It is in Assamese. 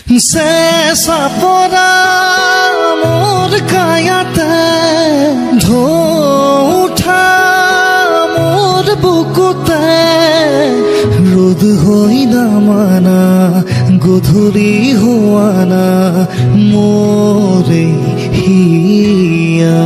চেঁচা পৰা মোৰ কায়াতে ঢৌ উঠা মোৰ বুকুতে ৰ'দ হৈ নামানা গধূলি হোৱানা মোৰে হিয়া